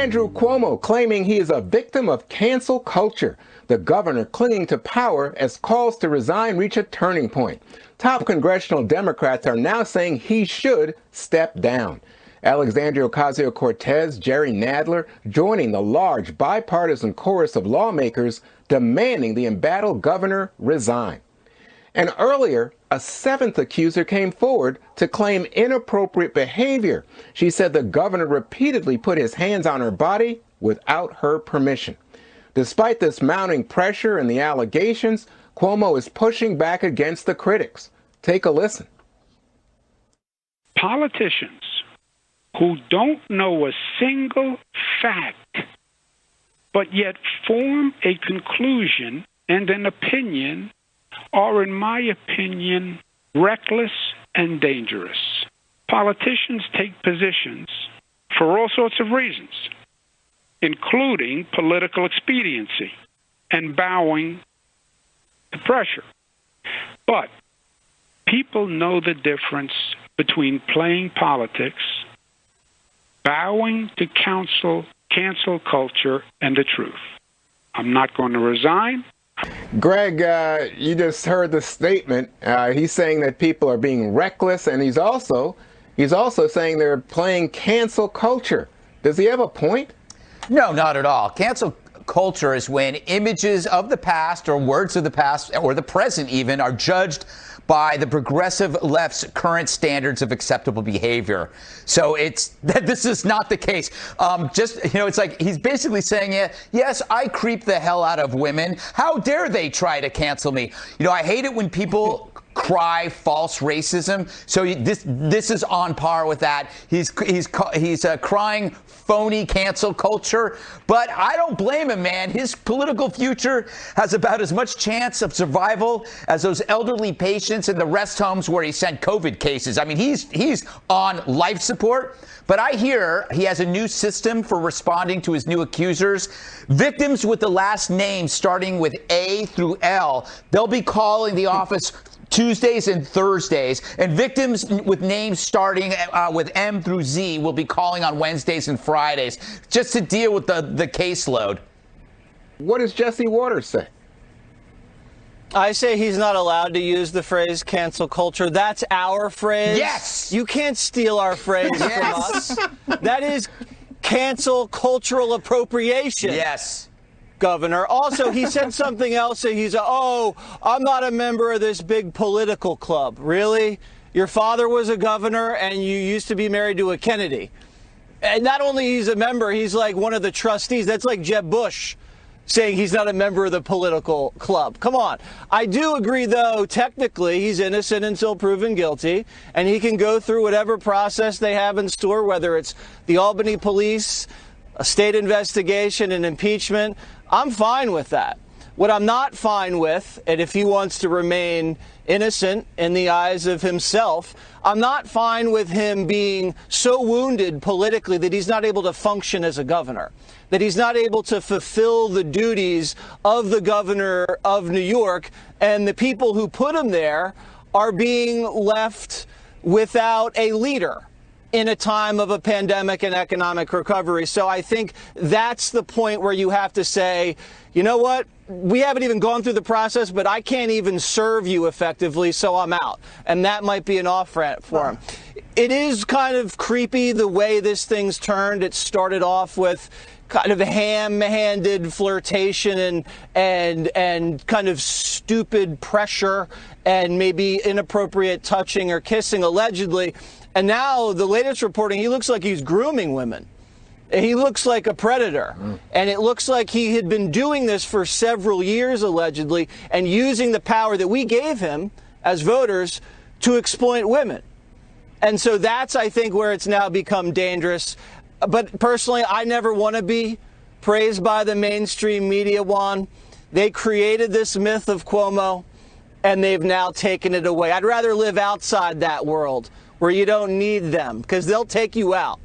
Andrew Cuomo claiming he is a victim of cancel culture. The governor clinging to power as calls to resign reach a turning point. Top congressional Democrats are now saying he should step down. Alexandria Ocasio-Cortez, Jerry Nadler joining the large bipartisan chorus of lawmakers demanding the embattled governor resign. And earlier, a seventh accuser came forward to claim inappropriate behavior. She said the governor repeatedly put his hands on her body without her permission. Despite this mounting pressure and the allegations, Cuomo is pushing back against the critics. Take a listen. Politicians who don't know a single fact, but yet form a conclusion and an opinion are, in my opinion, reckless and dangerous. Politicians take positions for all sorts of reasons, including political expediency and bowing to pressure. But people know the difference between playing politics, bowing to cancel culture, and the truth. I'm not going to resign. Greg, you just heard the statement. He's saying that people are being reckless, and he's also saying they're playing cancel culture. Does he have a point? No, not at all. Cancel culture is when images of the past or words of the past or the present even are judged by the progressive left's current standards of acceptable behavior. So this is not the case. It's like he's basically saying, yes, I creep the hell out of women. How dare they try to cancel me? I hate it when people cry false racism. So this is on par with that. He's crying phony cancel culture, but I don't blame him, man. His political future has about as much chance of survival as those elderly patients in the rest homes where he sent COVID cases. I mean, he's on life support. But I hear he has a new system for responding to his new accusers. Victims with the last name starting with A through L, they'll be calling the office Tuesdays and Thursdays, and victims with names starting with M through Z will be calling on Wednesdays and Fridays, just to deal with the caseload. What does Jesse Watters say? I say he's not allowed to use the phrase cancel culture. That's our phrase. Yes! You can't steal our phrase from us. That is cancel cultural appropriation. Yes. Governor. Also, he said something else. I'm not a member of this big political club. Really? Your father was a governor and you used to be married to a Kennedy. And not only he's a member, he's like one of the trustees. That's like Jeb Bush saying he's not a member of the political club. Come on. I do agree, though, technically he's innocent until proven guilty, and he can go through whatever process they have in store, whether it's the Albany police, a state investigation, and impeachment. I'm fine with that. What I'm not fine with, and if he wants to remain innocent in the eyes of himself, I'm not fine with him being so wounded politically that he's not able to function as a governor, that he's not able to fulfill the duties of the governor of New York, and the people who put him there are being left without a leader in a time of a pandemic and economic recovery. So I think that's the point where you have to say, you know what? We haven't even gone through the process, but I can't even serve you effectively, so I'm out. And that might be an off-ramp for him. It is kind of creepy the way this thing's turned. It started off with kind of ham-handed flirtation and kind of stupid pressure and maybe inappropriate touching or kissing, allegedly. And now the latest reporting, he looks like he's grooming women. He looks like a predator. And it looks like he had been doing this for several years, allegedly, and using the power that we gave him as voters to exploit women. And so that's, I think, where it's now become dangerous. But personally, I never want to be praised by the mainstream media, Juan. They created this myth of Cuomo, and they've now taken it away. I'd rather live outside that world where you don't need them, because they'll take you out.